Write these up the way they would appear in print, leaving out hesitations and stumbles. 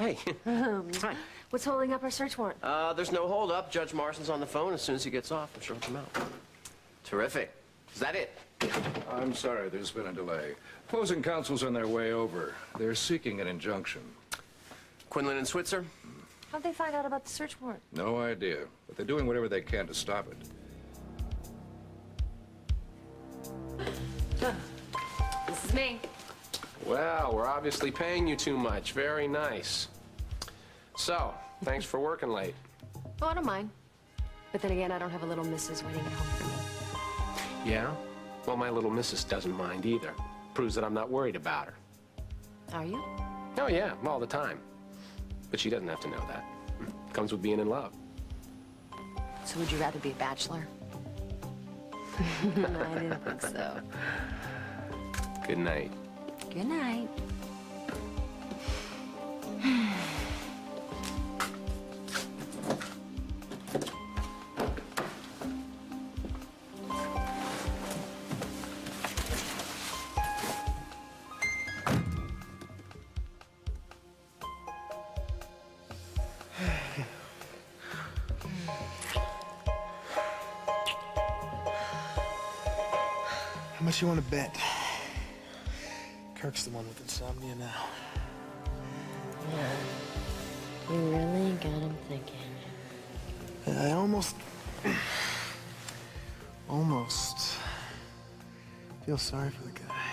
Hey. Hi. What's holding up our search warrant? There's no hold up. Judge Marston's on the phone. As soon as he gets off, I'm sure he'll come out. Terrific. Is that it? I'm sorry, there's been a delay. Opposing counsel's on their way over. They're seeking an injunction. Quinlan and Switzer? How'd they find out about the search warrant? No idea, but they're doing whatever they can to stop it. This is me. Well, we're obviously paying you too much. Very nice. So, thanks for working late. Oh, I don't mind. But then again, I don't have a little missus waiting at home for me. Yeah? Well, my little missus doesn't mind either. Proves that I'm not worried about her. Are you? Oh, yeah, all the time. But she doesn't have to know that. Comes with being in love. So would you rather be a bachelor? No, I didn't think so. Good night. Good night. How much you want to bet? Kirk's the one with insomnia now. Yeah. You really got him thinking. I almost feel sorry for the guy.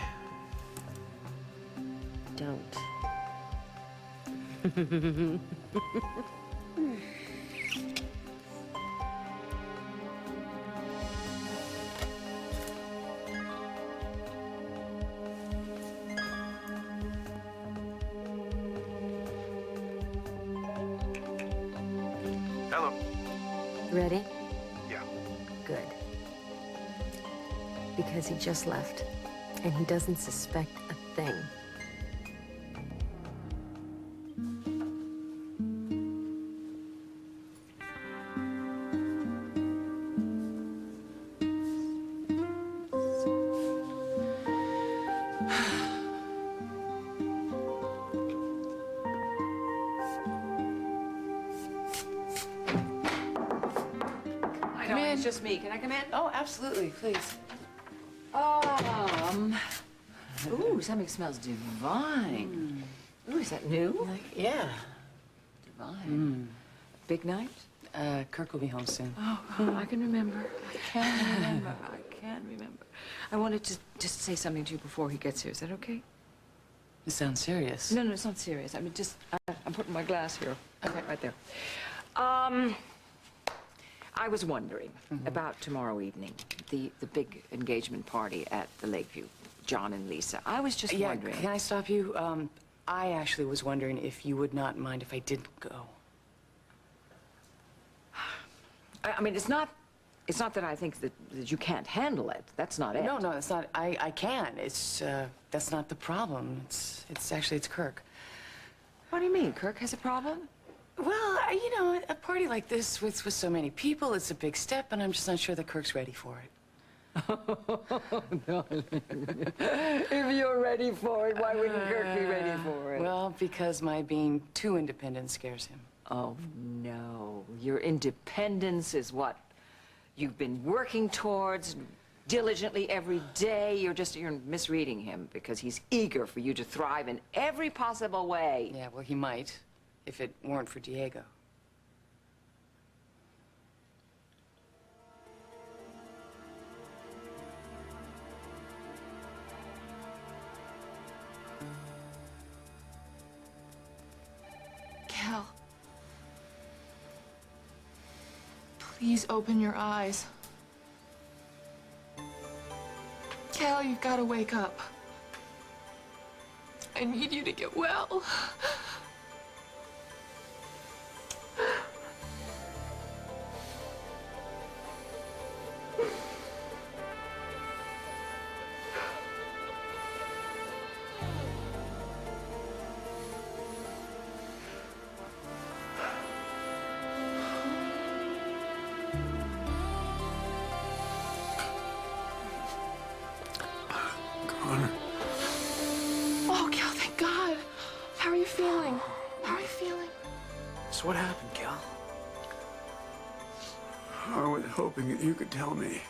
Don't. Hello. Ready? Yeah. Good. Because he just left, and he doesn't suspect a thing. Come in. It's just me. Can I come in? Oh, absolutely, please. Ooh, something smells divine. Ooh, is that new? Yeah. Divine. Big night? Kirk will be home soon. Oh, I can remember. I can remember. I can remember. I wanted to just say something to you before he gets here. Is that okay? It sounds serious. No, it's not serious. I mean, just, I'm putting my glass here. Okay, right there. I was wondering about tomorrow evening, the big engagement party at the Lakeview, John and Lisa. I was just wondering. Can I stop you? I actually was wondering if you would not mind if I didn't go. I mean, it's not that I think that you can't handle it. That's not it. No, it's not. I can. It's, that's not the problem. It's actually, it's Kirk. What do you mean? Kirk has a problem? Well, you know, a party like this with so many people, it's a big step, and I'm just not sure that Kirk's ready for it. No. If you're ready for it, why wouldn't Kirk be ready for it? Well, because my being too independent scares him. Oh, no. Your independence is what you've been working towards diligently every day. You're misreading him because he's eager for you to thrive in every possible way. Yeah, well, he might, if it weren't for Diego. Cal, please open your eyes. Cal, you've got to wake up. I need you to get well. Oh, Cal, thank God. How are you feeling? hoping that you could tell me.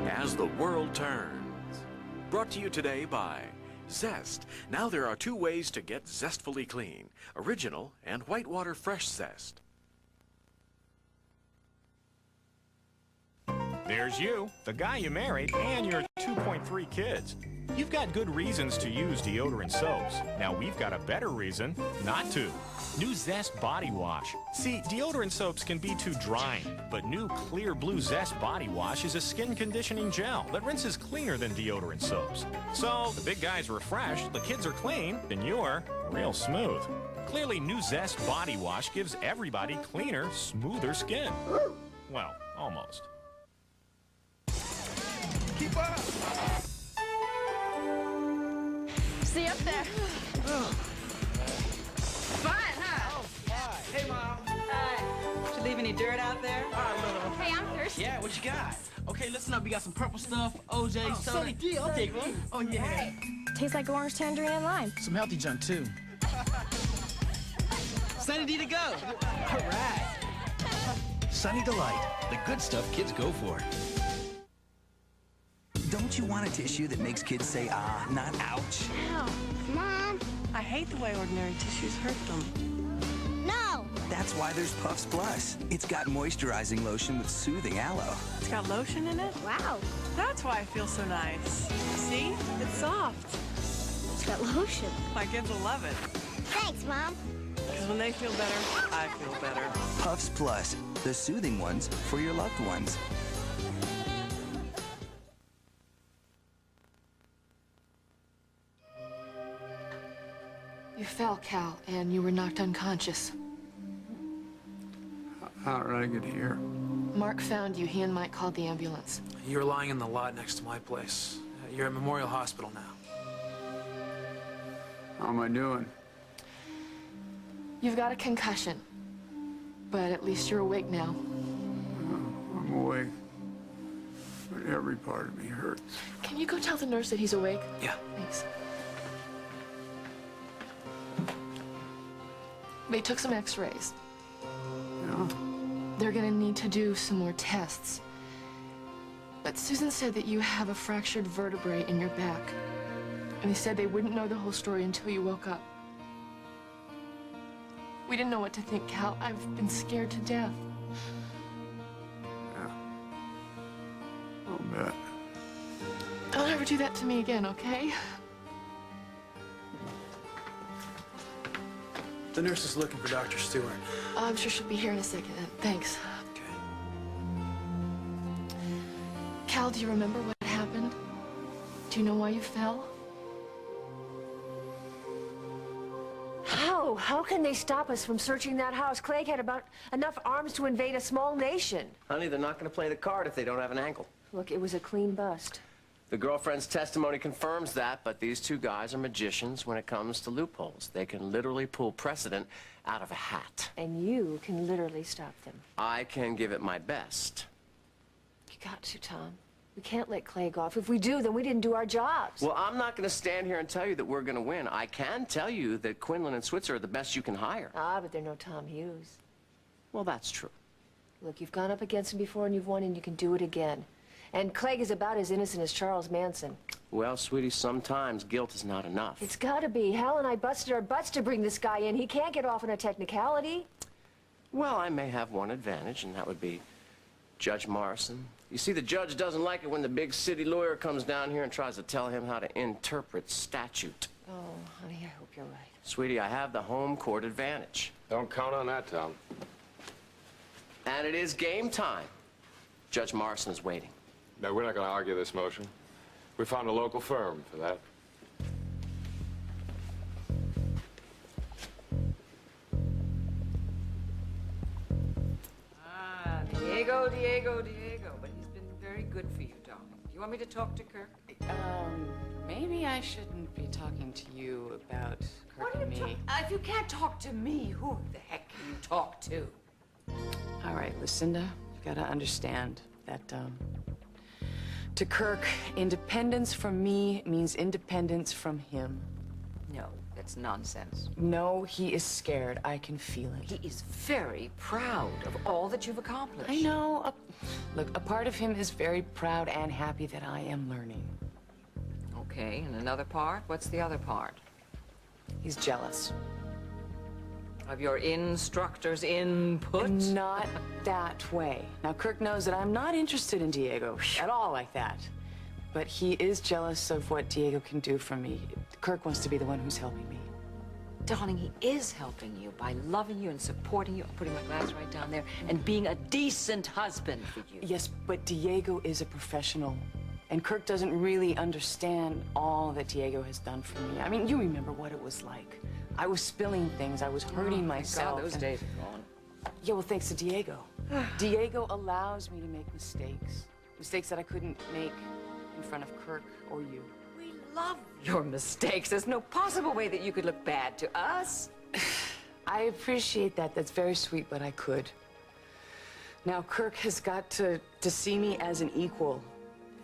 As the world turns. Brought to you today by Zest. Now there are 2 ways to get zestfully clean. Original and Whitewater Fresh Zest. There's you, the guy you married, and your 2.3 kids. You've got good reasons to use deodorant soaps. Now we've got a better reason not to. New Zest Body Wash. See, deodorant soaps can be too drying, but new Clear Blue Zest Body Wash is a skin conditioning gel that rinses cleaner than deodorant soaps. So, the big guy's refreshed, the kids are clean, and you're real smooth. Clearly, new Zest Body Wash gives everybody cleaner, smoother skin. Well, almost. Keep up! See you up there. Fun, huh? Oh, fly. Hey, Mom. Hi. Did you leave any dirt out there? Hey, I'm thirsty. Yeah, what you got? Okay, listen up. We got some purple stuff, OJ, soda. Sunny D, I'll take one. Oh, yeah. Tastes like orange, tangerine, and lime. Some healthy junk, too. Sunny D to go. All right. Sunny Delight, the good stuff kids go for. Don't you want a tissue that makes kids say ah, not ouch? Ow. Mom, I hate the way ordinary tissues hurt them. No! That's why there's Puffs Plus. It's got moisturizing lotion with soothing aloe. It's got lotion in it? Wow. That's why I feel so nice. See? It's soft. It's got lotion. My kids will love it. Thanks, Mom. Because when they feel better, I feel better. Puffs Plus, the soothing ones for your loved ones. You fell, Cal, and you were knocked unconscious. How did I get here? Mark found you. He and Mike called the ambulance. You were lying in the lot next to my place. You're at Memorial Hospital now. How am I doing? You've got a concussion, but at least you're awake now. I'm awake, but every part of me hurts. Can you go tell the nurse that he's awake? Yeah. Thanks. They took some x-rays. Yeah? They're gonna need to do some more tests. But Susan said that you have a fractured vertebrae in your back. And they said they wouldn't know the whole story until you woke up. We didn't know what to think, Cal. I've been scared to death. Yeah. I'll bet. Don't ever do that to me again, okay? The nurse is looking for Dr. Stewart. I'm sure she'll be here in a second. Thanks. Okay. Cal, do you remember what happened? Do you know why you fell? How? How can they stop us from searching that house? Clegg had about enough arms to invade a small nation. Honey, they're not going to play the card if they don't have an angle. Look, it was a clean bust. The girlfriend's testimony confirms that, but these 2 guys are magicians when it comes to loopholes. They can literally pull precedent out of a hat. And you can literally stop them. I can give it my best. You got to, Tom. We can't let Clegg off. If we do, then we didn't do our jobs. Well, I'm not going to stand here and tell you that we're going to win. I can tell you that Quinlan and Switzer are the best you can hire. Ah, but they're no Tom Hughes. Well, that's true. Look, you've gone up against him before and you've won, and you can do it again. And Clegg is about as innocent as Charles Manson. Well, sweetie, sometimes guilt is not enough. It's gotta be. Hal and I busted our butts to bring this guy in. He can't get off on a technicality. Well, I may have one advantage, and that would be Judge Morrison. You see, the judge doesn't like it when the big city lawyer comes down here and tries to tell him how to interpret statute. Oh, honey, I hope you're right. Sweetie, I have the home court advantage. Don't count on that, Tom. And it is game time. Judge Morrison is waiting. No, we're not going to argue this motion. We found a local firm for that. Diego, Diego, Diego. But he's been very good for you, darling. You want me to talk to Kirk? Maybe I shouldn't be talking to you about Kirk and me. If you can't talk to me, who the heck can you talk to? All right, Lucinda, you've got to understand that, to Kirk, independence from me means independence from him. No, that's nonsense. No, he is scared. I can feel it. He is very proud of all that you've accomplished. I know. Look, a part of him is very proud and happy that I am learning. Okay, and another part? What's the other part? He's jealous. Of your instructor's input? Not that way. Now, Kirk knows that I'm not interested in Diego at all like that. But he is jealous of what Diego can do for me. Kirk wants to be the one who's helping me. Darling, he is helping you by loving you and supporting you, putting my glass right down there, and being a decent husband for you. Yes, but Diego is a professional. And Kirk doesn't really understand all that Diego has done for me. I mean, you remember what it was like. I was spilling things. I was hurting myself. God, those days are gone. Yeah, well, thanks to Diego. Diego allows me to make mistakes. Mistakes that I couldn't make in front of Kirk or you. We love your mistakes. There's no possible way that you could look bad to us. I appreciate that. That's very sweet, but I could. Now, Kirk has got to see me as an equal.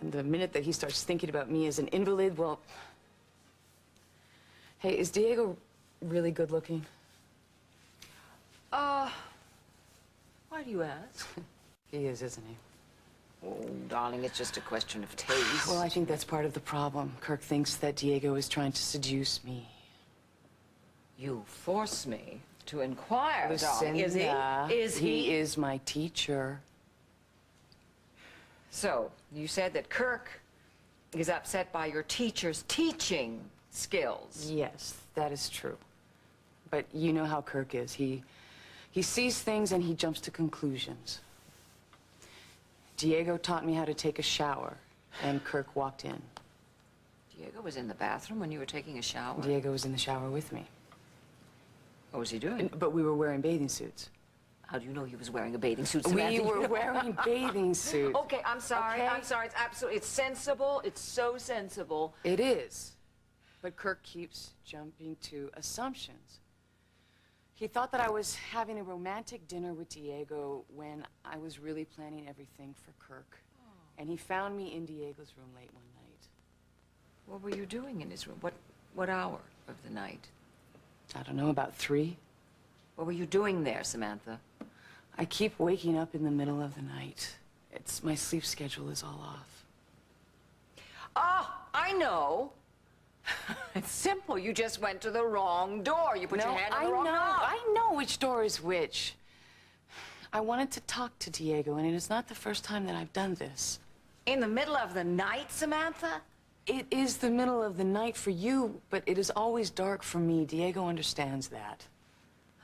And the minute that he starts thinking about me as an invalid, well... Hey, is Diego really good looking? Why do you ask? He is, isn't he? Oh, darling, it's just a question of taste. Well, I think that's part of the problem. Kirk thinks that Diego is trying to seduce me. You force me to inquire, darling. Lucinda, Is he? He is my teacher. So, you said that Kirk is upset by your teacher's teaching skills. Yes, that is true. But you know how Kirk is. He sees things and he jumps to conclusions. Diego taught me how to take a shower, and Kirk walked in. Diego was in the bathroom when you were taking a shower? Diego was in the shower with me. What was he doing? But we were wearing bathing suits. How do you know he was wearing a bathing suit, We Samantha? were wearing bathing suits. Okay, I'm sorry. Okay? I'm sorry. It's absolutely, it's sensible. It's so sensible. It is. But Kirk keeps jumping to assumptions. He thought that I was having a romantic dinner with Diego when I was really planning everything for Kirk. Oh. And he found me in Diego's room late one night. What were you doing in his room? What hour of the night? I don't know, about 3. What were you doing there, Samantha? I keep waking up in the middle of the night. My sleep schedule is all off. Oh, I know. It's simple. You just went to the wrong door. You put your hand on the wrong knob. I know which door is which. I wanted to talk to Diego, and it is not the first time that I've done this. In the middle of the night, Samantha? It is the middle of the night for you, but it is always dark for me. Diego understands that.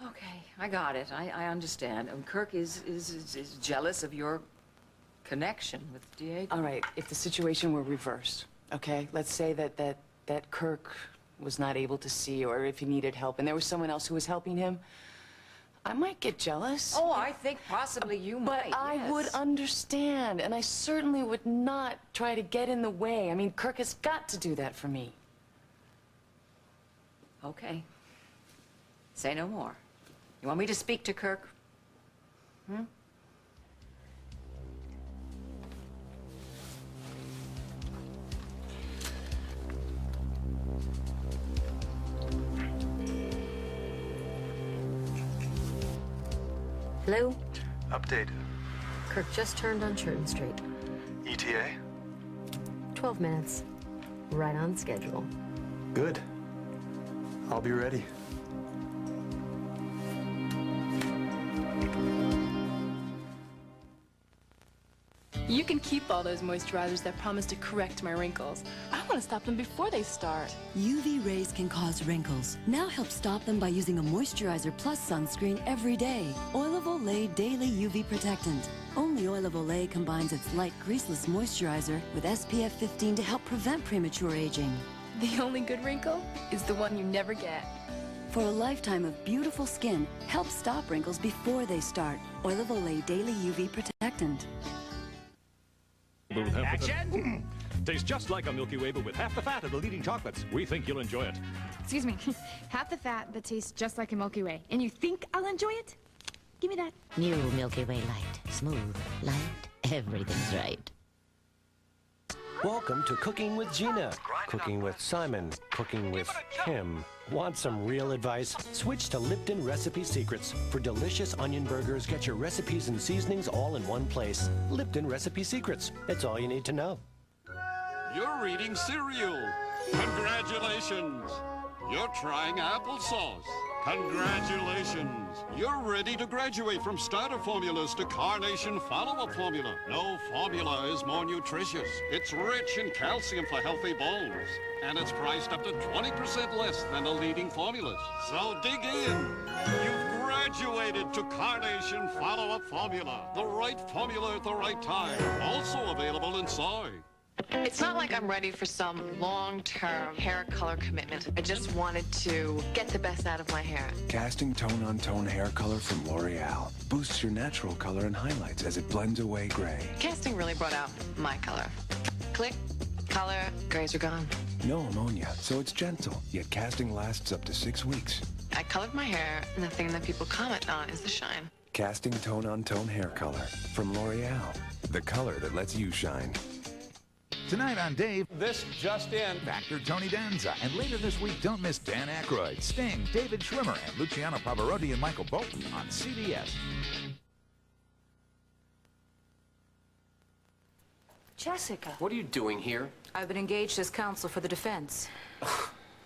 Okay, I got it. I understand. And Kirk is jealous of your connection with Diego. All right, if the situation were reversed, okay? Let's say that Kirk was not able to see, or if he needed help, and there was someone else who was helping him, I might get jealous. Oh, I think possibly you might, But I would understand, and I certainly would not try to get in the way. I mean, Kirk has got to do that for me. Okay. Say no more. You want me to speak to Kirk? Hmm? Hello? Update. Kirk just turned on Churton Street. ETA? 12 minutes. Right on schedule. Good. I'll be ready. You can keep all those moisturizers that promise to correct my wrinkles. I want to stop them before they start. UV rays can cause wrinkles. Now help stop them by using a Moisturizer Plus sunscreen every day. Oil of Olay Daily UV Protectant. Only Oil of Olay combines its light, greaseless moisturizer with SPF 15 to help prevent premature aging. The only good wrinkle is the one you never get. For a lifetime of beautiful skin, help stop wrinkles before they start. Oil of Olay Daily UV Protectant. Action! Tastes just like a Milky Way, but with half the fat of the leading chocolates. We think you'll enjoy it. Excuse me, half the fat that tastes just like a Milky Way. And you think I'll enjoy it? Give me that. New Milky Way Light. Smooth, light, everything's right. Welcome to Cooking with Gina. Cooking with Simon. Cooking with Kim. Want some real advice? Switch to Lipton Recipe Secrets. For delicious onion burgers, get your recipes and seasonings all in one place. Lipton Recipe Secrets. It's all you need to know. You're reading cereal. Congratulations. You're trying applesauce. Congratulations. You're ready to graduate from starter formulas to Carnation follow-up formula. No formula is more nutritious. It's rich in calcium for healthy bones. And it's priced up to 20% less than the leading formulas. So dig in. You've graduated to Carnation follow-up formula. The right formula at the right time. Also available in soy. It's not like I'm ready for some long-term hair color commitment. I just wanted to get the best out of my hair. Casting Tone on Tone hair color from L'Oreal boosts your natural color and highlights as it blends away gray. Casting really brought out my color. Click, color, grays are gone. No ammonia, so it's gentle, yet casting lasts up to 6 weeks. I colored my hair, and the thing that people comment on is the shine. Casting Tone on Tone hair color from L'Oreal, the color that lets you shine. Tonight on Dave, this just in, actor Tony Danza. And later this week, don't miss Dan Aykroyd, Sting, David Schwimmer, and Luciano Pavarotti and Michael Bolton on CBS. Jessica. What are you doing here? I've been engaged as counsel for the defense.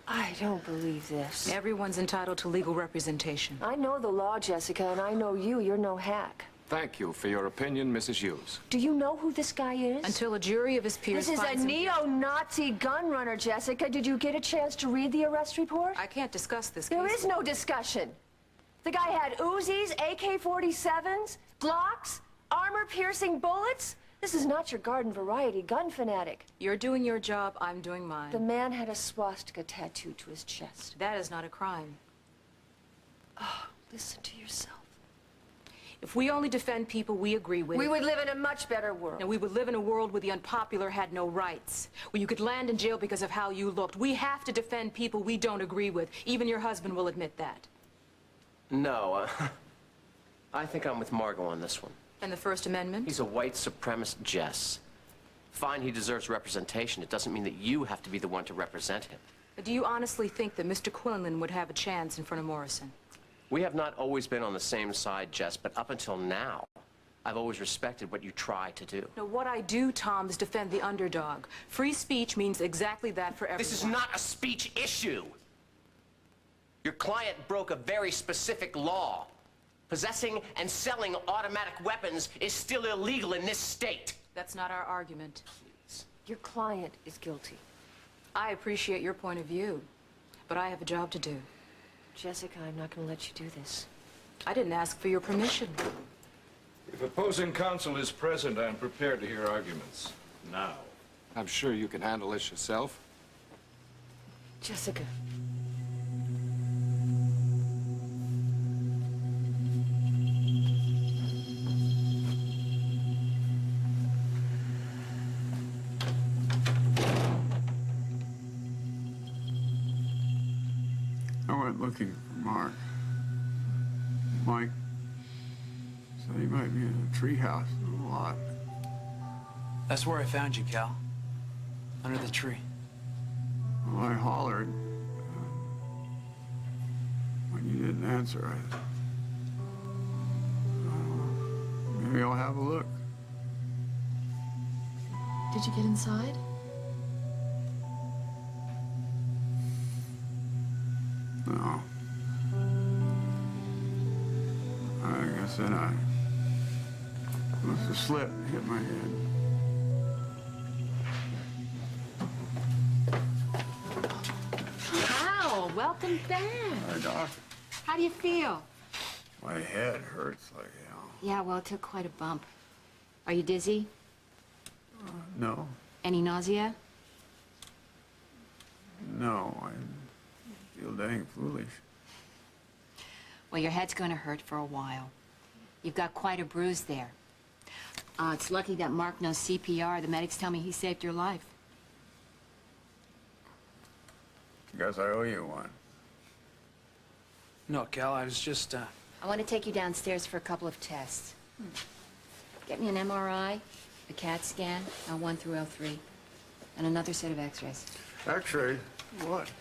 I don't believe this. Everyone's entitled to legal representation. I know the law, Jessica, and I know you. You're no hack. Thank you for your opinion, Mrs. Hughes. Do you know who this guy is? Until a jury of his peers This is a finds him- neo-Nazi gun runner, Jessica. Did you get a chance to read the arrest report? I can't discuss this There case. is no discussion. The guy had Uzis, AK-47s, Glocks, armor-piercing bullets. This is not your garden variety gun fanatic. You're doing your job, I'm doing mine. The man had a swastika tattooed to his chest. That is not a crime. Oh, listen to yourself. If we only defend people we agree with... We would live in a much better world. And we would live in a world where the unpopular had no rights, where you could land in jail because of how you looked. We have to defend people we don't agree with. Even your husband will admit that. No, I think I'm with Margot on this one. And the First Amendment? He's a white supremacist, Jess. Fine, he deserves representation. It doesn't mean that you have to be the one to represent him. But do you honestly think that Mr. Quinlan would have a chance in front of Morrison? We have not always been on the same side, Jess, but up until now, I've always respected what you try to do. No, what I do, Tom, is defend the underdog. Free speech means exactly that for everyone. This is not a speech issue. Your client broke a very specific law. Possessing and selling automatic weapons is still illegal in this state. That's not our argument. Please. Your client is guilty. I appreciate your point of view, but I have a job to do. Jessica, I'm not going to let you do this. I didn't ask for your permission. If opposing counsel is present, I'm prepared to hear arguments. Now. I'm sure you can handle this yourself. Jessica. I went looking for Mark. Mike said he might be in a treehouse in the lot. That's where I found you, Cal. Under the tree. Well, I hollered. When you didn't answer, I thought, maybe I'll have a look. Did you get inside? No. I guess then I must have slipped and hit my head. Wow, welcome back. Hi, Doc. How do you feel? My head hurts like hell. Yeah, well, it took quite a bump. Are you dizzy? No. Any nausea? No, I feel dang foolish. Well, your head's going to hurt for a while. You've got quite a bruise there. It's lucky that Mark knows CPR. The medics tell me he saved your life. Guess I owe you one. No, Cal, I was just, I want to take you downstairs for a couple of tests. Get me an MRI, a CAT scan, L1 through L3, and another set of x-rays. X-ray? What?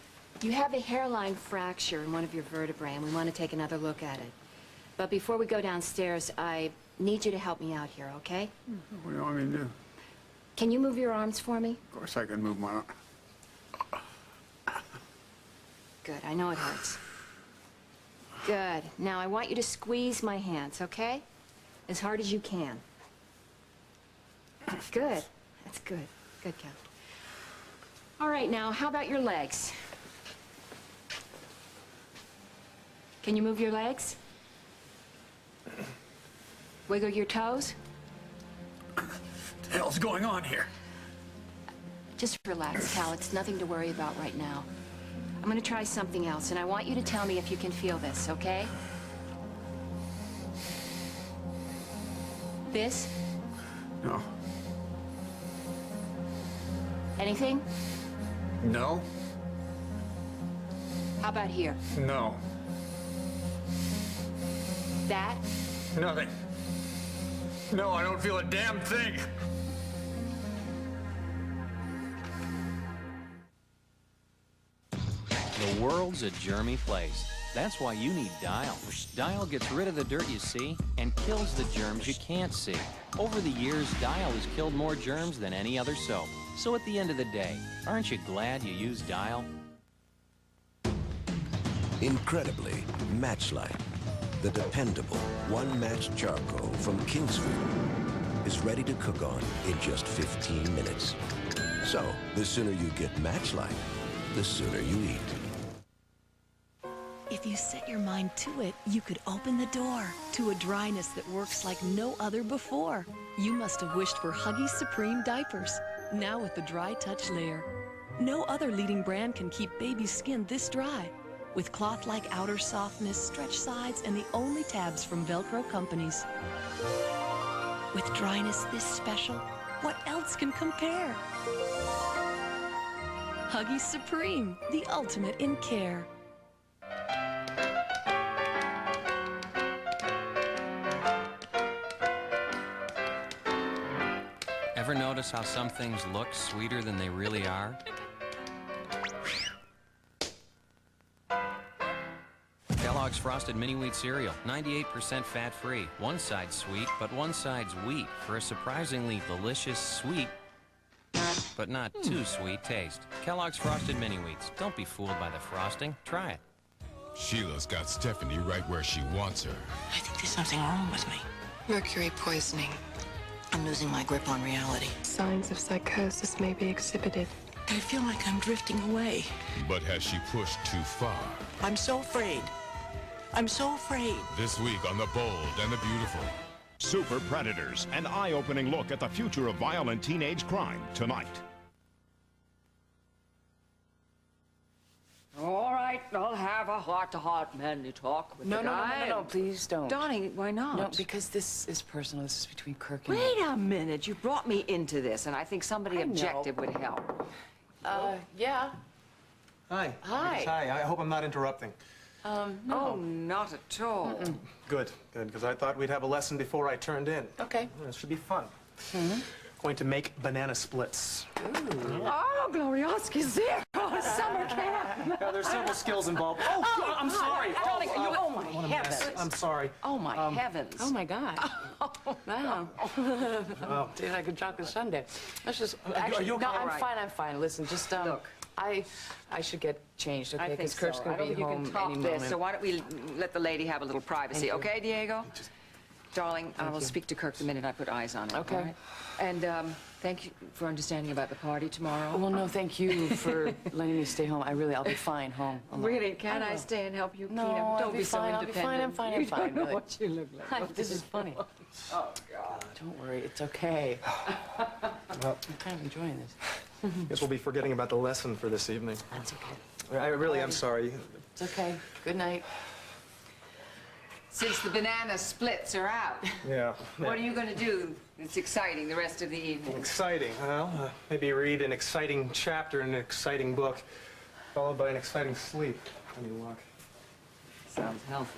You have a hairline fracture in one of your vertebrae, and we want to take another look at it. But before we go downstairs, I need you to help me out here, okay? What do you want me to do? Can you move your arms for me? Of course I can move my... Good, I know it hurts. Good. Now I want you to squeeze my hands, okay? As hard as you can. Good. That's good. Good, Cal. All right, now, how about your legs? Can you move your legs? Wiggle your toes? What the hell's going on here? Just relax, Cal. It's nothing to worry about right now. I'm gonna try something else, and I want you to tell me if you can feel this, okay? This? No. Anything? No? How about here? No. That? Nothing. No, I don't feel a damn thing. The world's a germy place. That's why you need Dial. Dial gets rid of the dirt you see and kills the germs you can't see. Over the years, Dial has killed more germs than any other soap. So at the end of the day, aren't you glad you use Dial? Incredibly, Matchlight, the dependable one-match charcoal from Kingsford, is ready to cook on in just 15 minutes. So, the sooner you get Matchlight, the sooner you eat. If you set your mind to it, you could open the door to a dryness that works like no other before. You must have wished for Huggies Supreme diapers, now with the Dry Touch layer. No other leading brand can keep baby's skin this dry. With cloth-like outer softness, stretch sides, and the only tabs from Velcro companies. With dryness this special, what else can compare? Huggies Supreme, the ultimate in care. Ever notice how some things look sweeter than they really are? Kellogg's Frosted Mini Wheat Cereal, 98% fat-free. One side's sweet, but one side's wheat for a surprisingly delicious sweet, but not too sweet taste. Kellogg's Frosted Mini Wheats. Don't be fooled by the frosting. Try it. Sheila's got Stephanie right where she wants her. I think there's something wrong with me. Mercury poisoning. I'm losing my grip on reality. Signs of psychosis may be exhibited. I feel like I'm drifting away. But has she pushed too far? I'm so afraid. I'm so afraid. This week on The Bold and the Beautiful. Super Predators, an eye-opening look at the future of violent teenage crime tonight. All right, I'll have a heart-to-heart manly talk with the guy. No, please don't. Donnie, why not? No, because this is personal. This is between Kirk and Wait a minute. You brought me into this, and I think somebody objective would help. Yeah. Hi. Hi. Hi. I hope I'm not interrupting. No. Oh, not at all. Good, because I thought we'd have a lesson before I turned in. Okay. This should be fun. Going to make banana splits. Oh, Glorioski's there. Oh, summer camp. There's several skills involved. Oh, I'm sorry. Darling, oh, my what a mess. heavens. I'm sorry. Oh, my heavens. Oh, my God. Wow. Tastes like a chocolate sundae. Let's just... Actually, you okay? no, I'm Right. fine, I'm fine. Listen, just, Look. I should get changed, okay? I think Because Kirk's so. going I to don't be think you home can top any this, moment. so why don't we let the lady have a little privacy, Thank you. okay, Diego? Darling, I will you. speak to Kirk the minute I put eyes on it. Okay. all right? And thank you for understanding about the party tomorrow. Well, no, thank you for letting me stay home. I'll be fine home. alone. Really? Can't I will. stay and help you No, clean up? Don't I'll be be so fine, I'll be independent. fine, I'm fine, I'm You fine, don't know really. what you look like. This is funny. Oh, God. Don't worry, it's okay. Well, I'm kind of enjoying this. guess we'll be forgetting about the lesson for this evening. That's okay. I really am sorry. It's okay. Good night. Since the banana splits are out. Yeah. What are you going to do that's exciting the rest of the evening? Exciting. Well, maybe read an exciting chapter in an exciting book, followed by an exciting sleep. Any luck? Sounds healthy.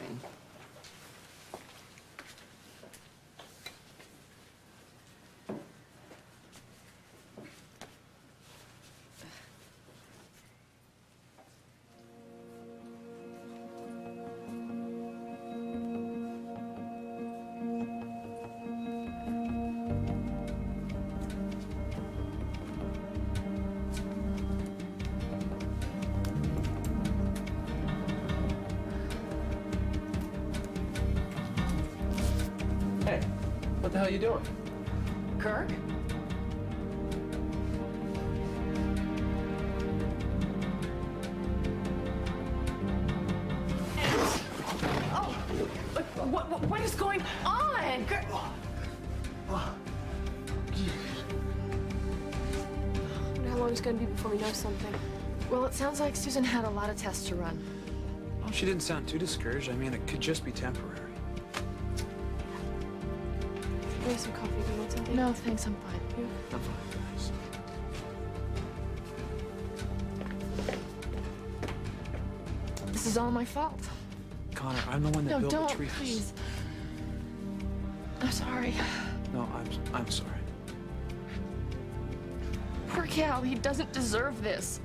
Hey, what the hell are you doing? Kirk? Oh, what is going on? Kirk? How long is it going to be before we know something? Well, it sounds like Susan had a lot of tests to run. Well, she didn't sound too discouraged. I mean, it could just be temporary. We have some coffee. Do you want something? No, thanks. I'm fine. You? I'm fine. Thanks. This is all my fault. Connor, I'm the one that built the tree. No, don't, please. I'm sorry. No, I'm sorry. Poor Cal, he doesn't deserve this.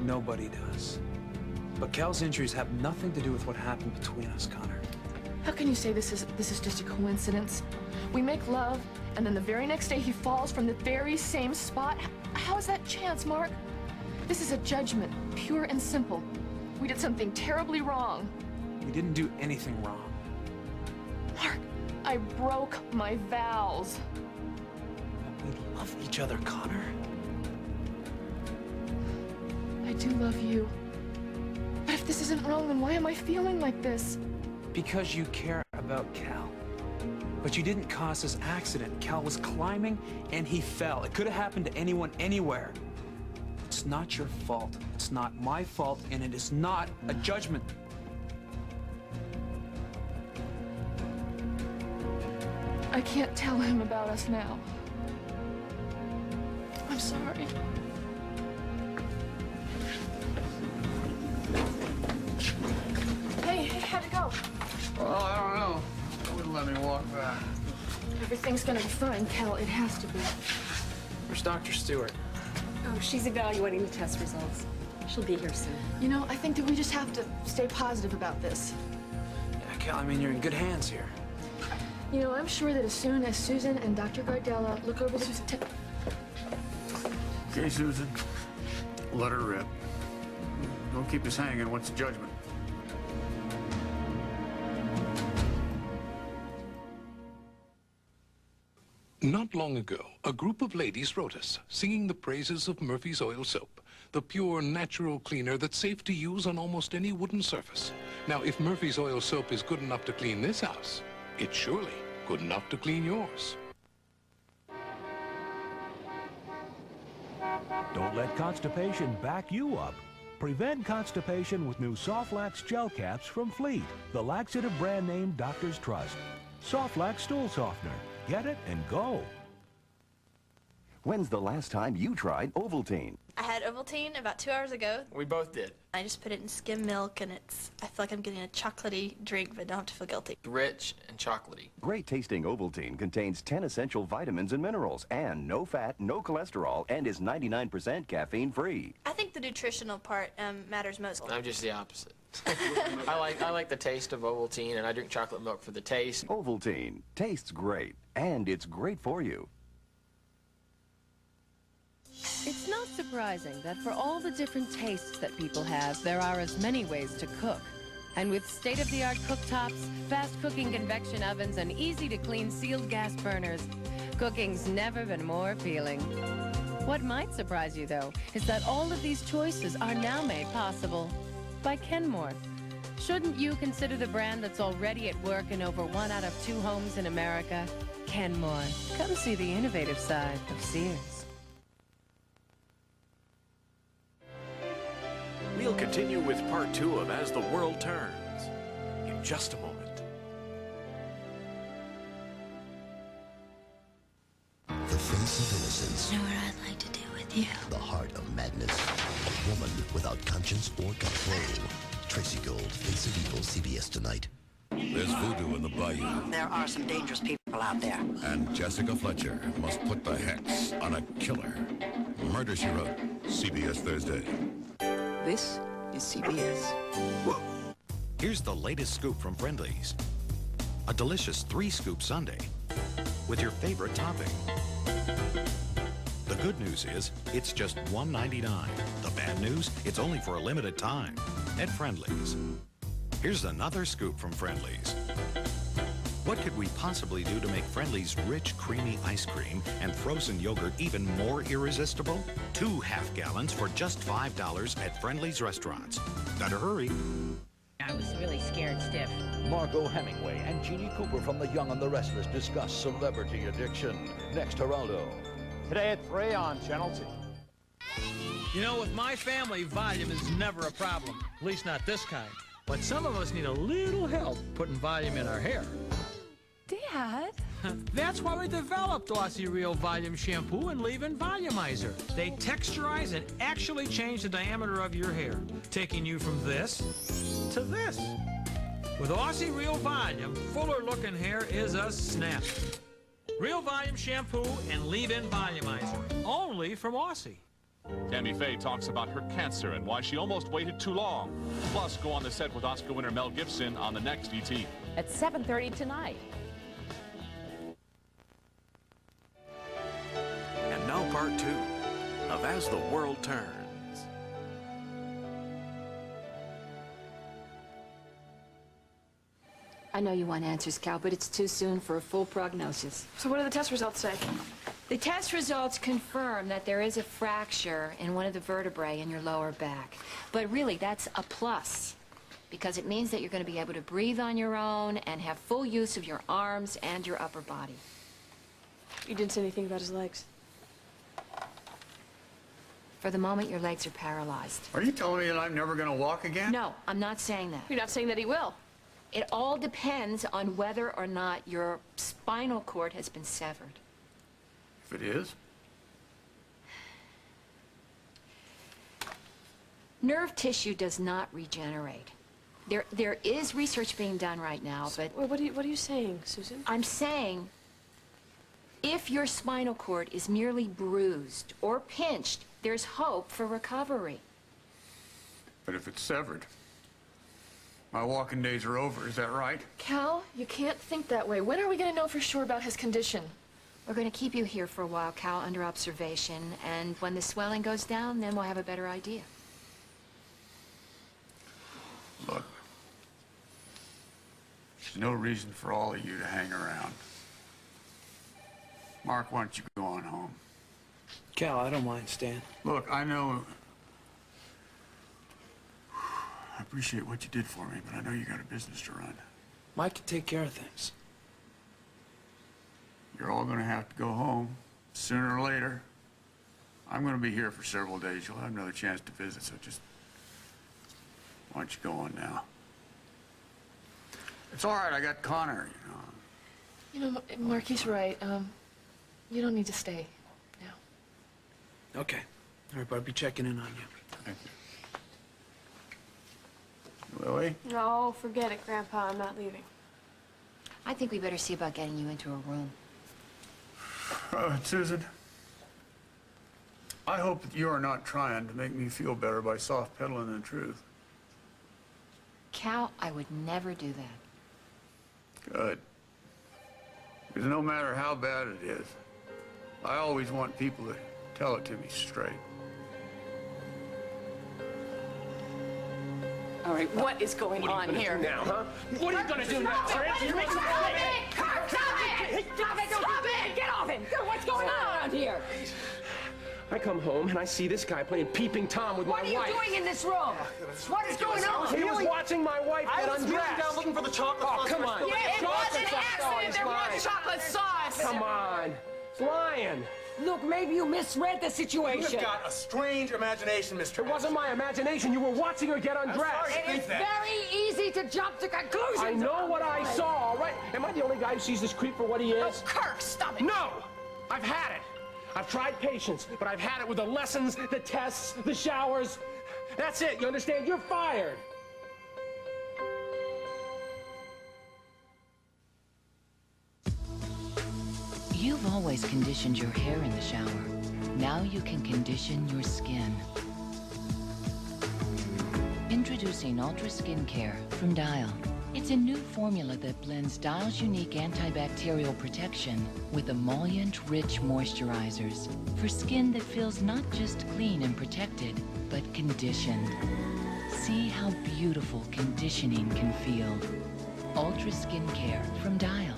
Nobody does. But Cal's injuries have nothing to do with what happened between us, Connor. How can you say this is just a coincidence? We make love, and then the very next day he falls from the very same spot. How is that chance, Mark? This is a judgment, pure and simple. We did something terribly wrong. We didn't do anything wrong. Mark, I broke my vows. We love each other, Connor. I do love you. But if this isn't wrong, then why am I feeling like this? Because you care about Cal. But you didn't cause this accident. Cal was climbing and he fell. It could have happened to anyone, anywhere. It's not your fault. It's not my fault, and it is not a judgment. I can't tell him about us now. I'm sorry. Hey, how'd it go? Well, I don't know. They wouldn't let me walk back. Everything's gonna be fine, Cal. It has to be. Where's Dr. Stewart? Oh, she's evaluating the test results. She'll be here soon. You know, I think that we just have to stay positive about this. Yeah, Cal, I mean, you're in good hands here. You know, I'm sure that as soon as Susan and Dr. Gardella look over Susan... Okay, Susan. Let her rip. Don't keep us hanging. What's the judgment? Not long ago, a group of ladies wrote us, singing the praises of Murphy's Oil Soap, the pure, natural cleaner that's safe to use on almost any wooden surface. Now, if Murphy's Oil Soap is good enough to clean this house, it's surely good enough to clean yours. Don't let constipation back you up. Prevent constipation with new Softlax Gel Caps from Fleet, the laxative brand name doctors trust. Softlax Stool Softener. Get it and go. When's the last time you tried Ovaltine? I had Ovaltine about 2 hours ago. We both did. I just put it in skim milk, and I feel like I'm getting a chocolatey drink, but don't have to feel guilty. Rich and chocolatey. Great tasting Ovaltine contains 10 essential vitamins and minerals, and no fat, no cholesterol, and is 99% caffeine free. I think the nutritional part matters most. I'm just the opposite. I like the taste of Ovaltine, and I drink chocolate milk for the taste. Ovaltine tastes great, and it's great for you. It's not surprising that for all the different tastes that people have, there are as many ways to cook. And with state-of-the-art cooktops, fast-cooking convection ovens, and easy-to-clean sealed gas burners, cooking's never been more appealing. What might surprise you, though, is that all of these choices are now made possible by Kenmore. Shouldn't you consider the brand that's already at work in over 1 out of 2 homes in America? Kenmore. Come see the innovative side of Sears. We'll continue with part 2 of As the World Turns in just a moment. innocence of innocence. You know what I'd like to do with you? The heart of madness. A woman without conscience or control. Tracy Gold, Face of Evil, CBS tonight. There's voodoo in the bayou. There are some dangerous people out there. And Jessica Fletcher must put the hex on a killer. Murder, She Wrote. CBS Thursday. This is CBS. Here's the latest scoop from Friendly's. A delicious 3-scoop sundae with your favorite topping. The good news is, it's just $1.99. The bad news, it's only for a limited time at Friendly's. Here's another scoop from Friendly's. What could we possibly do to make Friendly's rich, creamy ice cream and frozen yogurt even more irresistible? 2 half-gallons for just $5 at Friendly's restaurants. Better hurry. I was really scared stiff. Margot Hemingway and Jeannie Cooper from The Young and the Restless discuss celebrity addiction. Next, Geraldo. Today at 3 on Channel 2. You know, with my family, volume is never a problem. At least not this kind. But some of us need a little help putting volume in our hair. Dad? That's why we developed Aussie Real Volume Shampoo and Leave-In Volumizer. They texturize and actually change the diameter of your hair, taking you from this to this. With Aussie Real Volume, fuller-looking hair is a snap. Real Volume Shampoo and Leave-In Volumizer, only from Aussie. Tammy Faye talks about her cancer and why she almost waited too long. Plus, go on the set with Oscar winner Mel Gibson on the next E.T. At 7:30 tonight. And now part 2 of As the World Turns. I know you want answers, Cal, but it's too soon for a full prognosis. So what do the test results say? The test results confirm that there is a fracture in one of the vertebrae in your lower back. But really, that's a plus, because it means that you're going to be able to breathe on your own and have full use of your arms and your upper body. You didn't say anything about his legs. For the moment, your legs are paralyzed. Are you telling me that I'm never going to walk again? No, I'm not saying that. You're not saying that he will. It all depends on whether or not your spinal cord has been severed. If it is? Nerve tissue does not regenerate. There is research being done right now, but... What are you saying, Susan? I'm saying if your spinal cord is merely bruised or pinched, there's hope for recovery. But if it's severed, my walking days are over, is that right? Cal, you can't think that way. When are we going to know for sure about his condition? We're going to keep you here for a while, Cal, under observation, and when the swelling goes down, then we'll have a better idea. Look, there's no reason for all of you to hang around. Mark, why don't you go on home? Cal, I don't mind, Stan. Look, I know... I appreciate what you did for me, but I know you got a business to run. Mike can take care of things. You're all going to have to go home, sooner or later. I'm going to be here for several days. You'll have another chance to visit, so just... why don't you go on now? It's all right, I got Connor, you know. You know, Mark, he's right. You don't need to stay now. Okay. All right, but I'll be checking in on you. Thank you. Lily? No, forget it, Grandpa. I'm not leaving. I think we better see about getting you into a room. Susan, I hope that you are not trying to make me feel better by soft-pedaling the truth. Cal, I would never do that. Good. Because no matter how bad it is, I always want people to tell it to me straight. All right, what is going on here? Now, huh? What are you gonna do now? Stop it! Stop it! Get off him! What's going on around here? I come home and I see this guy playing Peeping Tom with my wife. What are you doing in this room? What is going on? He was watching my wife get undressed. I was down looking for the chocolate sauce. Oh, come on. Yeah, it was an accident. There was chocolate sauce. Come on. It's lying. Look, maybe you misread the situation. You've got a strange imagination, Mr. It wasn't my imagination. You were watching her get undressed. It's very easy to jump to conclusions. I know what I saw, all right? Am I the only guy who sees this creep for what he is? Oh, Kirk, stop it. No! I've had it. I've tried patience, but I've had it with the lessons, the tests, the showers. That's it, you understand? You're fired. You've always conditioned your hair in the shower. Now you can condition your skin. Introducing Ultra Skincare from Dial. It's a new formula that blends Dial's unique antibacterial protection with emollient-rich moisturizers for skin that feels not just clean and protected, but conditioned. See how beautiful conditioning can feel. Ultra Skincare from Dial.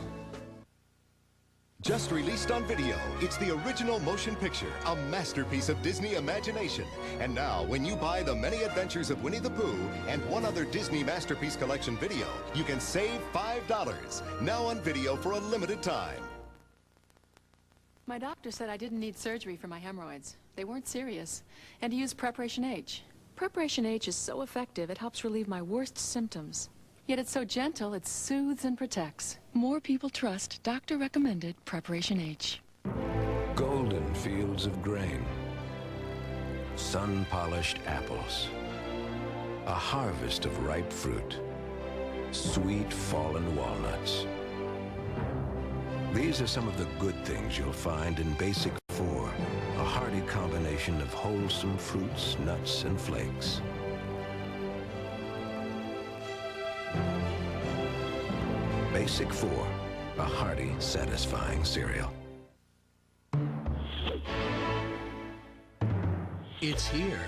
Just released on video, it's the original motion picture, a masterpiece of Disney imagination. And now, when you buy The Many Adventures of Winnie the Pooh and one other Disney Masterpiece Collection video, you can save $5. Now on video for a limited time. My doctor said I didn't need surgery for my hemorrhoids. They weren't serious. And to use Preparation H. Preparation H is so effective, it helps relieve my worst symptoms. Yet it's so gentle, it soothes and protects. More people trust doctor-recommended Preparation H. Golden fields of grain, sun-polished apples, a harvest of ripe fruit, sweet fallen walnuts. These are some of the good things you'll find in Basic 4, a hearty combination of wholesome fruits, nuts, and flakes. Basic 4, a hearty, satisfying cereal. It's here.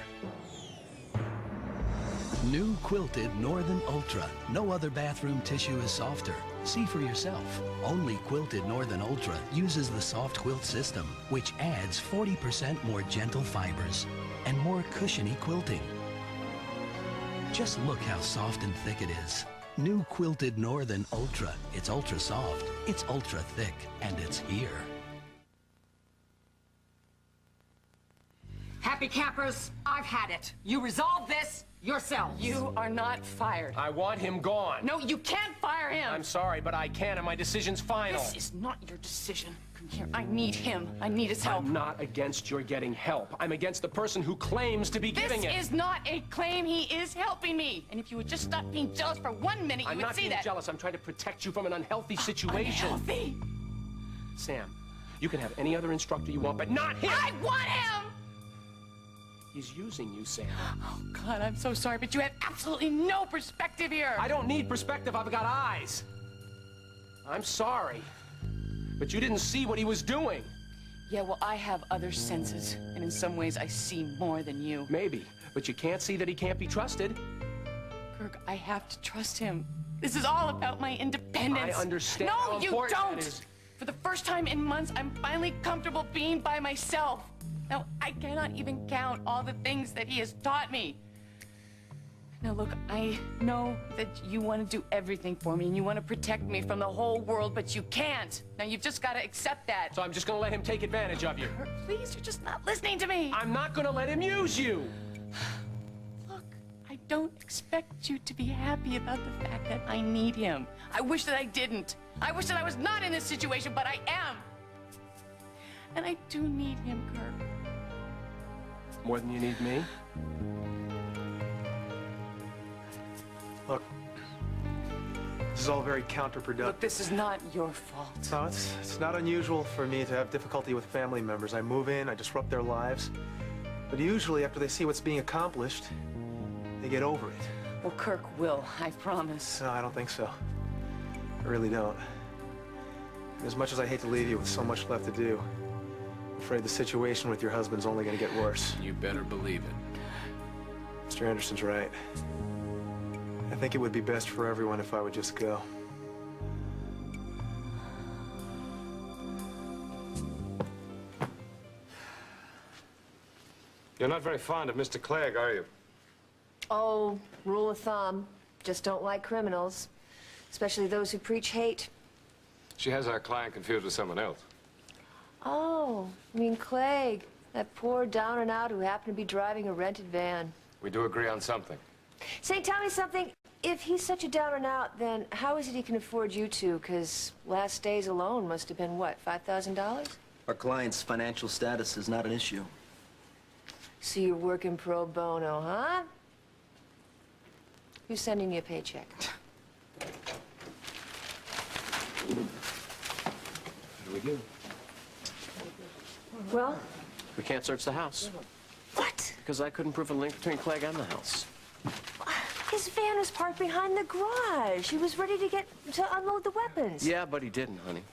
New Quilted Northern Ultra. No other bathroom tissue is softer. See for yourself. Only Quilted Northern Ultra uses the soft quilt system, which adds 40% more gentle fibers and more cushiony quilting. Just look how soft and thick it is. New Quilted Northern Ultra. It's ultra soft, it's ultra thick, and it's here. Happy campers, I've had it. You resolve this yourselves. You are not fired. I want him gone. No, you can't fire him. I'm sorry, but I can, and my decision's final. This is not your decision. Come here. I need him. I need his help. I'm not against your getting help. I'm against the person who claims to be giving it. This is not a claim. He is helping me. And if you would just stop being jealous for 1 minute, you would see that. I'm not being jealous. I'm trying to protect you from an unhealthy situation. Unhealthy? Sam, you can have any other instructor you want, but not him! I want him! He's using you, Sam. Oh, God, I'm so sorry, but you have absolutely no perspective here. I don't need perspective. I've got eyes. I'm sorry, but you didn't see what he was doing. Yeah, well, I have other senses, and in some ways I see more than you. Maybe, but you can't see that he can't be trusted. Kirk, I have to trust him. This is all about my independence. I understand. No, you don't! For the first time in months, I'm finally comfortable being by myself. Now, I cannot even count all the things that he has taught me. Now, look, I know that you want to do everything for me, and you want to protect me from the whole world, but you can't. Now, you've just got to accept that. So I'm just going to let him take advantage of you. Kirk, please, you're just not listening to me. I'm not going to let him use you. Look, I don't expect you to be happy about the fact that I need him. I wish that I didn't. I wish that I was not in this situation, but I am. And I do need him, Kirk. More than you need me? Look, this is all very counterproductive. Look, this is not your fault. No, it's not unusual for me to have difficulty with family members. I move in, I disrupt their lives. But usually, after they see what's being accomplished, they get over it. Well, Kirk will, I promise. No, I don't think so. I really don't. And as much as I hate to leave you with so much left to do, I'm afraid the situation with your husband's only going to get worse. You better believe it. Mr. Anderson's right. I think it would be best for everyone if I would just go. You're not very fond of Mr. Clegg, are you? Oh, rule of thumb. Just don't like criminals. Especially those who preach hate. She has our client confused with someone else. Oh, you mean Clegg. That poor down and out who happened to be driving a rented van. We do agree on something. Say, tell me something. If he's such a down and out, then how is it he can afford you two? Because last days alone must have been, what, $5,000? Our client's financial status is not an issue. So you're working pro bono, huh? Who's sending you a paycheck? What do we do? Well? We can't search the house. What? Because I couldn't prove a link between Clegg and the house. His van was parked behind the garage. He was ready to unload the weapons. Yeah, but he didn't, honey.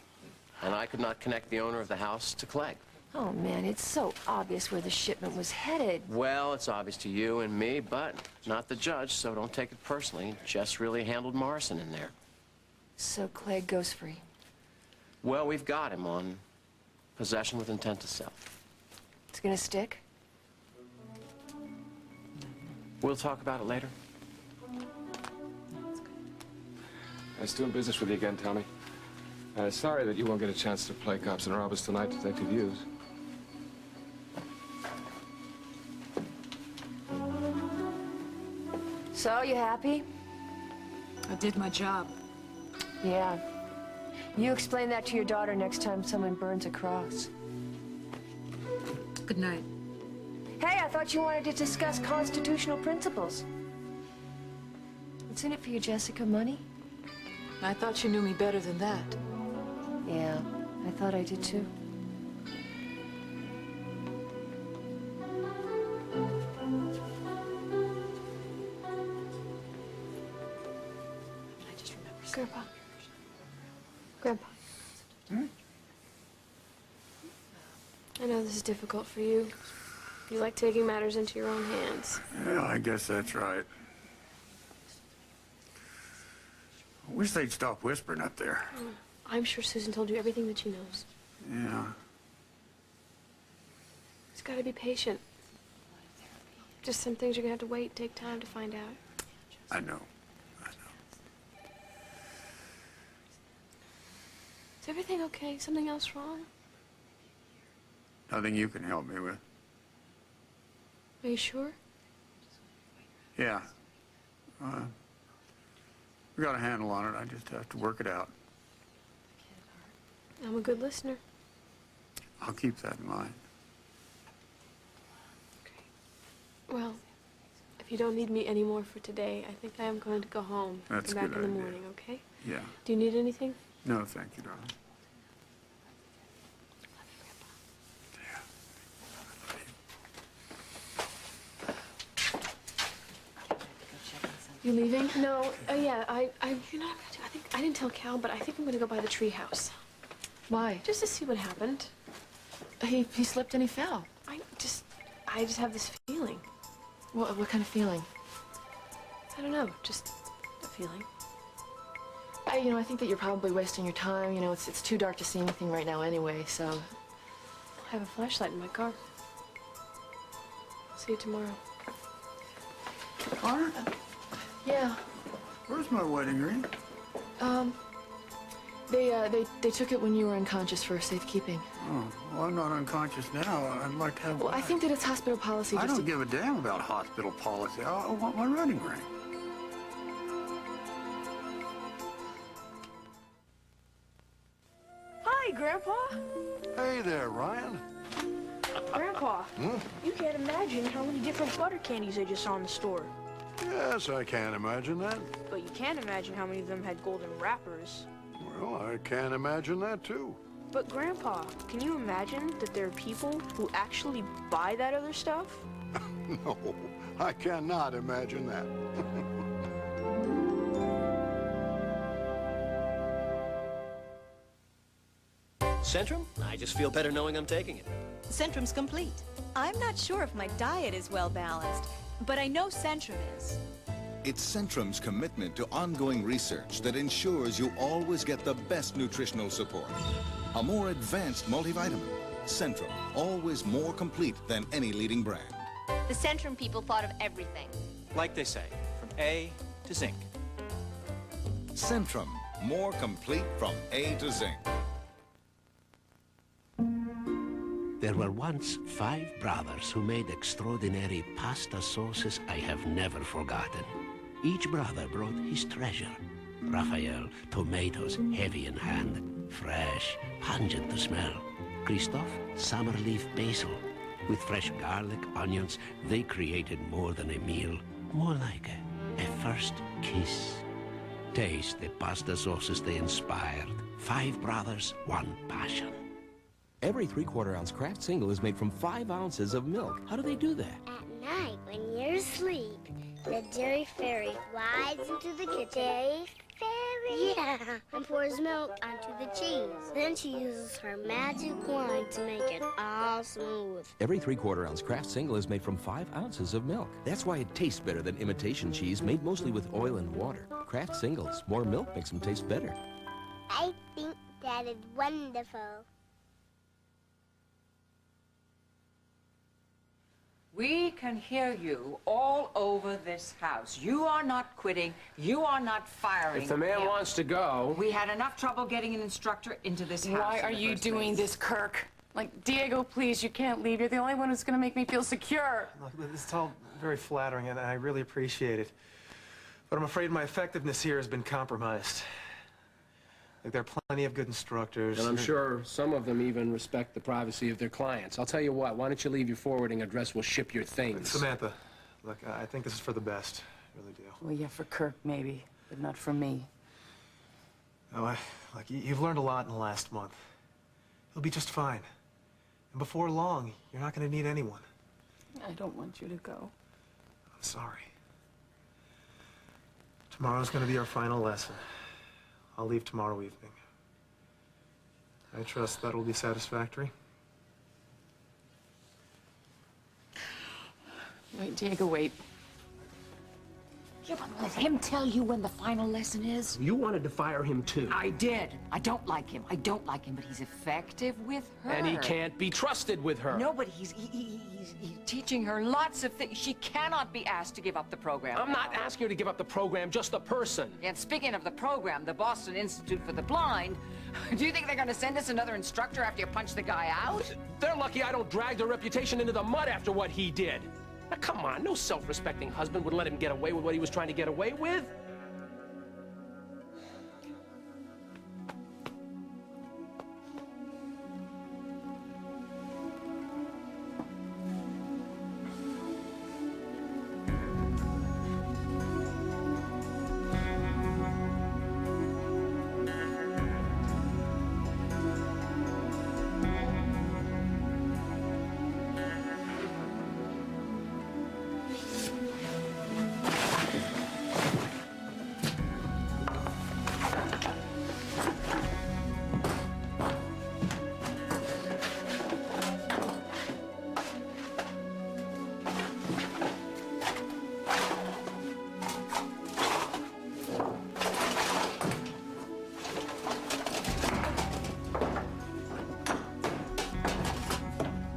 And I could not connect the owner of the house to Clegg. Oh, man, it's so obvious where the shipment was headed. Well, it's obvious to you and me, but not the judge, so don't take it personally. Jess really handled Morrison in there. So Clegg goes free. Well, we've got him on possession with intent to sell. It's gonna stick? We'll talk about it later. Nice doing business with you again, Tommy. Sorry that you won't get a chance to play cops and robbers tonight, Detective Hughes. So, you happy? I did my job. Yeah. You explain that to your daughter next time someone burns a cross. Good night. Hey, I thought you wanted to discuss constitutional principles. What's in it for you, Jessica? Money? I thought you knew me better than that. Yeah, I thought I did too. Grandpa. Grandpa. I know this is difficult for you. You like taking matters into your own hands. Yeah, I guess that's right. I wish they'd stop whispering up there. I'm sure Susan told you everything that she knows. Yeah. Just gotta be patient. Just some things you're gonna have to wait, take time to find out. I know. Is everything okay? Something else wrong? Nothing you can help me with. Are you sure? Yeah. We got a handle on it. I just have to work it out. I'm a good listener. I'll keep that in mind. Well, if you don't need me anymore for today, I think I am going to go home. That's a Come back good in the idea. morning, okay? Yeah. Do you need anything? No, thank you, darling. You leaving? No. Yeah. You know what I'm gonna do? I think I didn't tell Cal, but I think I'm gonna go by the treehouse. Why? Just to see what happened. He slipped and he fell. I just have this feeling. What kind of feeling? I don't know. Just a feeling. I think that you're probably wasting your time. You know, it's too dark to see anything right now anyway, so. I have a flashlight in my car. See you tomorrow. Connor? Yeah. Where's my wedding ring? They took it when you were unconscious for safekeeping. Oh, well, I'm not unconscious now. I'd like to have. Well, I think that it's hospital policy. I just don't give a damn about hospital policy. I want my wedding ring. Hi, Grandpa. Hey there, Ryan. Grandpa, you can't imagine how many different butter candies I just saw in the store. Yes, I can imagine that. But you can't imagine how many of them had golden wrappers. Well, I can imagine that, too. But Grandpa, can you imagine that there are people who actually buy that other stuff? No, I cannot imagine that. Centrum? I just feel better knowing I'm taking it. Centrum's complete. I'm not sure if my diet is well balanced, but I know Centrum is. It's Centrum's commitment to ongoing research that ensures you always get the best nutritional support. A more advanced multivitamin. Centrum, always more complete than any leading brand. The Centrum people thought of everything. Like they say, from A to zinc. Centrum, more complete from A to zinc. There were once 5 brothers who made extraordinary pasta sauces I have never forgotten. Each brother brought his treasure. Raphael, tomatoes heavy in hand, fresh, pungent to smell. Christophe, summer-leaf basil. With fresh garlic, onions, they created more than a meal, more like a first kiss. Taste the pasta sauces they inspired. 5 brothers, 1 passion. Every 3/4 ounce Kraft single is made from 5 ounces of milk. How do they do that? At night, when you're asleep, the dairy fairy flies into the kitchen. Dairy fairy? Yeah, and pours milk onto the cheese. Then she uses her magic wand to make it all smooth. Every 3/4 ounce Kraft single is made from 5 ounces of milk. That's why it tastes better than imitation cheese made mostly with oil and water. Kraft singles. More milk makes them taste better. I think that is wonderful. We can hear you all over this house. You are not quitting. You are not firing. If the man wants to go... We had enough trouble getting an instructor into this house. Why are you doing this, Kirk? Like, Diego, please, you can't leave. You're the only one who's gonna make me feel secure. Look, this is all very flattering, and I really appreciate it. But I'm afraid my effectiveness here has been compromised. Like, there are plenty of good instructors. And I'm sure some of them even respect the privacy of their clients. I'll tell you what, why don't you leave your forwarding address? We'll ship your things. Samantha, look, I think this is for the best. I really do. Well, yeah, for Kirk, maybe, but not for me. No, you've learned a lot in the last month. You'll be just fine. And before long, you're not going to need anyone. I don't want you to go. I'm sorry. Tomorrow's going to be our final lesson. I'll leave tomorrow evening. I trust that will be satisfactory. Wait, Diego, wait. Yeah, but let him tell you when the final lesson is. You wanted to fire him, too. I did. I don't like him. I don't like him, but he's effective with her. And he can't be trusted with her. No, but he's teaching her lots of things. She cannot be asked to give up the program. I'm not asking her to give up the program, just the person. And speaking of the program, the Boston Institute for the Blind, do you think they're going to send us another instructor after you punch the guy out? They're lucky I don't drag their reputation into the mud after what he did. Now, come on, no self-respecting husband would let him get away with what he was trying to get away with.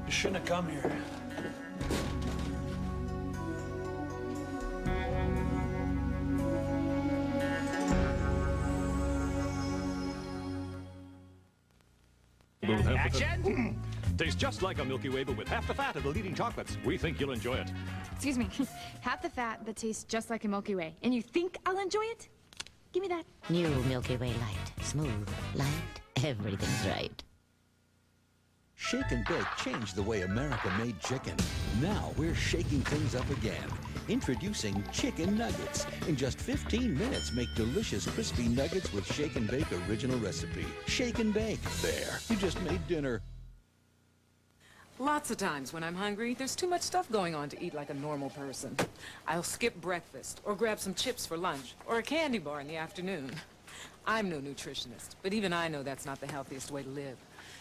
Shouldn't have come here. Action! Tastes just like a Milky Way, but with half the fat of the leading chocolates. We think you'll enjoy it. Excuse me. Half the fat that tastes just like a Milky Way. And you think I'll enjoy it? Give me that. New Milky Way Light. Smooth, light, everything's right. Shake and Bake changed the way America made chicken. Now we're shaking things up again. Introducing Chicken Nuggets. In just 15 minutes, make delicious crispy nuggets with Shake and Bake original recipe. Shake and Bake. There, you just made dinner. Lots of times when I'm hungry, there's too much stuff going on to eat like a normal person. I'll skip breakfast, or grab some chips for lunch, or a candy bar in the afternoon. I'm no nutritionist, but even I know that's not the healthiest way to live.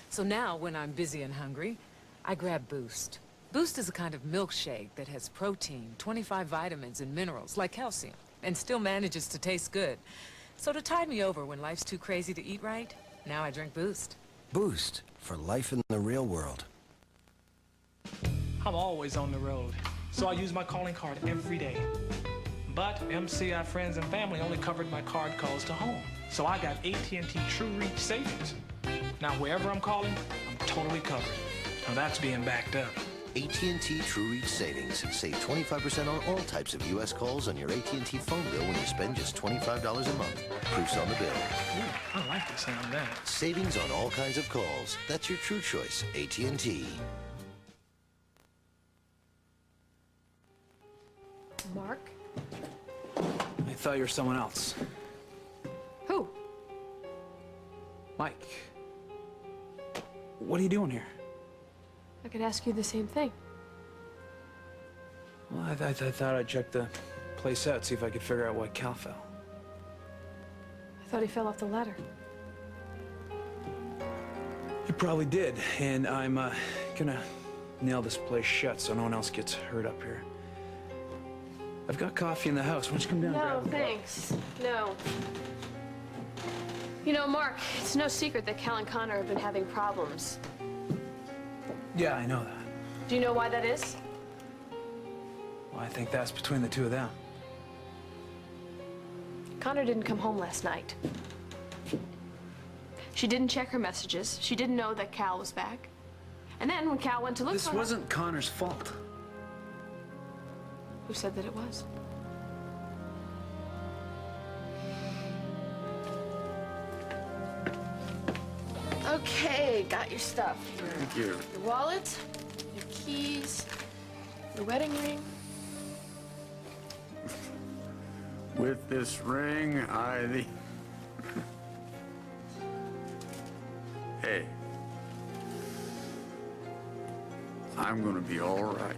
So now, when I'm busy and hungry, I grab Boost. Boost is a kind of milkshake that has protein, 25 vitamins and minerals, like calcium, and still manages to taste good. So to tide me over when life's too crazy to eat right, now I drink Boost. Boost, for life in the real world. I'm always on the road, so I use my calling card every day. But MCI friends and family only covered my card calls to home, so I got AT&T True Reach Savings. Now, wherever I'm calling, I'm totally covered. Now, that's being backed up. AT&T True Reach Savings. Save 25% on all types of U.S. calls on your AT&T phone bill when you spend just $25 a month. Proofs on the bill. Ooh, I like the sound of that. Savings on all kinds of calls. That's your true choice. AT&T. Mark? I thought you were someone else. Who? Mike. What are you doing here? I could ask you the same thing. Well, I thought I'd check the place out, see if I could figure out why Cal fell. I thought he fell off the ladder. You probably did, and I'm gonna nail this place shut so no one else gets hurt up here. I've got coffee in the house. Why don't you come down and No, grab a cup? thanks. No. You know, Mark, it's no secret that Cal and Connor have been having problems. Yeah, I know that. Do you know why that is? Well, I think that's between the two of them. Connor didn't come home last night. She didn't check her messages. She didn't know that Cal was back. And then when Cal went to look This for her... wasn't Connor's fault. Who said that it was? Okay, got your stuff. Thank you. Your wallet, your keys, your wedding ring. With this ring, I... Hey. I'm gonna be all right.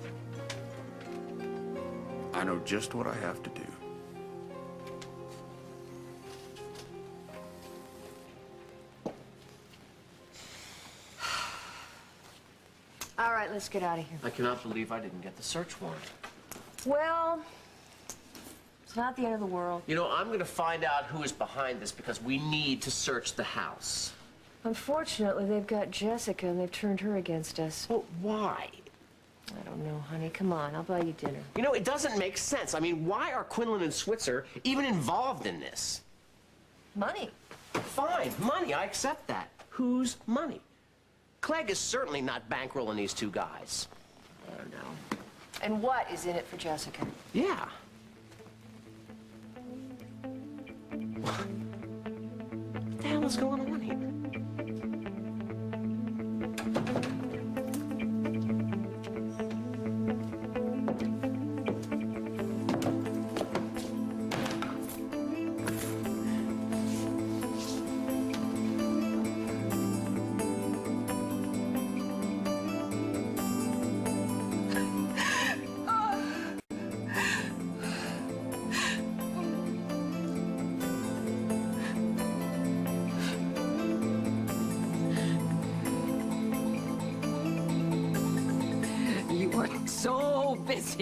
I know just what I have to do. All right, let's get out of here. I cannot believe I didn't get the search warrant. Well, it's not the end of the world. You know, I'm going to find out who is behind this because we need to search the house. Unfortunately, they've got Jessica and they've turned her against us. Well, why? I don't know, honey. Come on, I'll buy you dinner. You know, it doesn't make sense. I mean, why are Quinlan and Switzer even involved in this? Money. Fine, money. I accept that. Whose money? Clegg is certainly not bankrolling these two guys. I don't know. And what is in it for Jessica? Yeah. What the hell is going on here?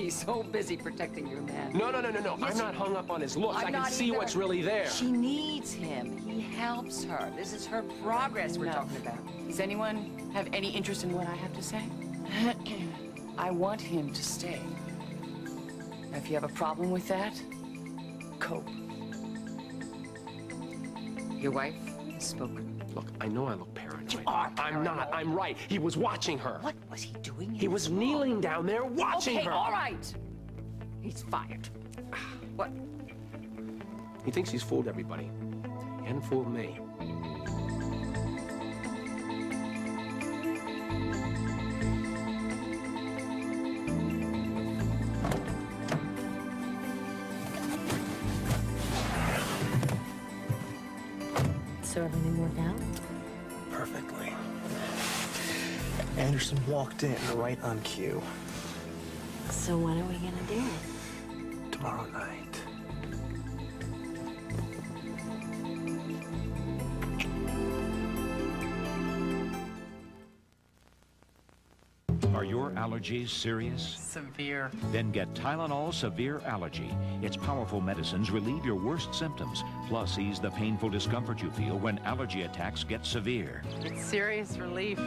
So busy protecting your man. No. Yes, I'm not hung up on his looks. I'm I can not see either. what's really there. She needs him. He helps her. This is her progress we're talking about. Does anyone have any interest in what I have to say? I want him to stay. Now, if you have a problem with that, cope. Your wife has spoken. Look, I know I look paranoid. You are I'm not. I'm right. He was watching her. What was he doing? He was kneeling down there watching her. Okay, all right. He's fired. What? He thinks he's fooled everybody. He hadn't fooled me. So everything worked out? Perfectly. Anderson walked in right on cue. So when are we gonna do it? Tomorrow night. Are your allergies serious? Severe. Then get Tylenol Severe Allergy. Its powerful medicines relieve your worst symptoms, plus ease the painful discomfort you feel when allergy attacks get severe. It's serious relief.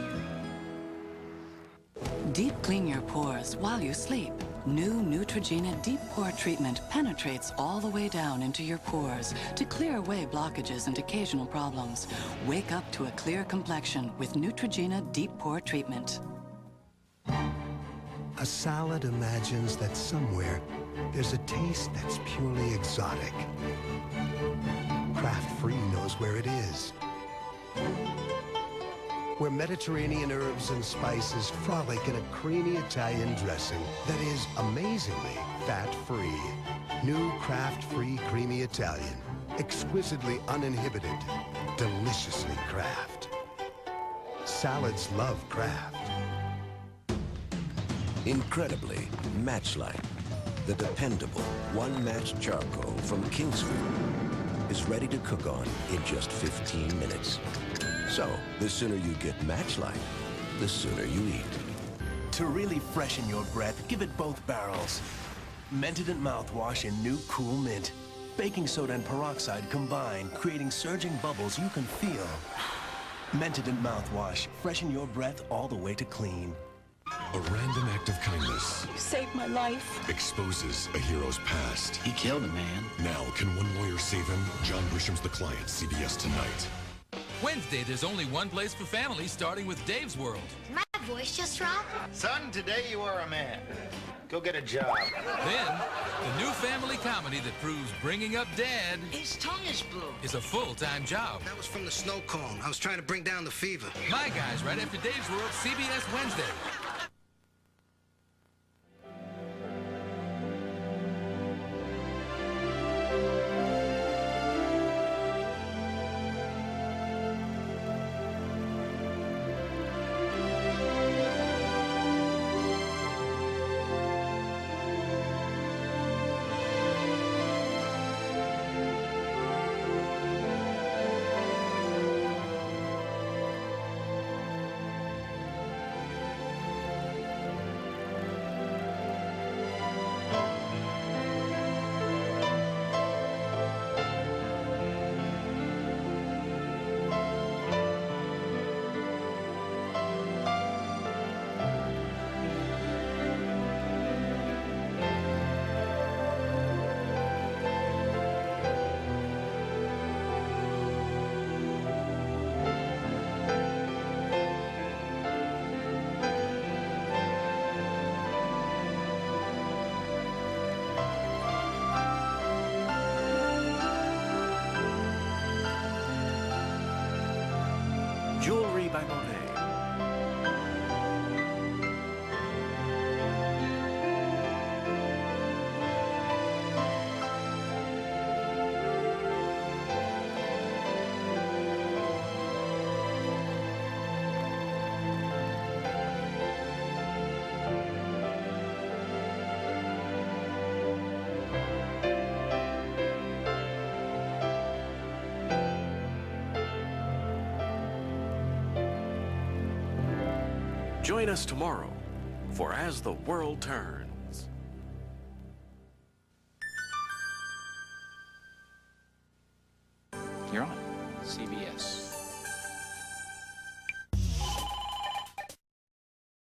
Deep clean your pores while you sleep. New Neutrogena Deep Pore Treatment penetrates all the way down into your pores to clear away blockages and occasional problems. Wake up to a clear complexion with Neutrogena Deep Pore Treatment. A salad imagines that somewhere there's a taste that's purely exotic. Craft Free knows where it is. Where Mediterranean herbs and spices frolic in a creamy Italian dressing that is amazingly fat-free. New Craft Free Creamy Italian. Exquisitely uninhibited. Deliciously Kraft. Salads love Kraft. Incredibly, Matchlight, the dependable one-match charcoal from Kingsford, is ready to cook on in just 15 minutes. So, the sooner you get Matchlight, the sooner you eat. To really freshen your breath, give it both barrels. Mentadent mouthwash in new cool mint. Baking soda and peroxide combine, creating surging bubbles you can feel. Mentadent mouthwash, freshen your breath all the way to clean. A random act of kindness You saved my life. exposes a hero's past. He killed a man. Now, can one lawyer save him? John Grisham's The Client, CBS tonight. Wednesday, there's only one place for families, starting with Dave's World. My voice just right? Son, today you are a man. Go get a job. Then, the new family comedy that proves bringing up Dad His tongue is blue. is a full-time job. That was from the snow cone. I was trying to bring down the fever. My Guys, right after Dave's World, CBS Wednesday. Jewelry by Monet. Join us tomorrow for As the World Turns. You're on CBS.